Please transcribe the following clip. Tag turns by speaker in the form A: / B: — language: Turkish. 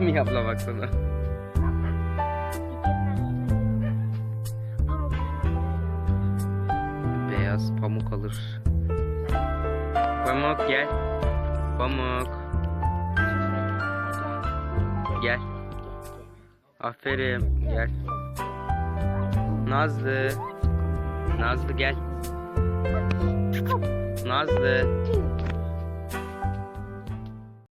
A: mi abla baksana. Beyaz pamuk alır. Pamuk gel. Pamuk. Gel. Aferin. Gel. Nazlı. Nazlı gel. Nazlı.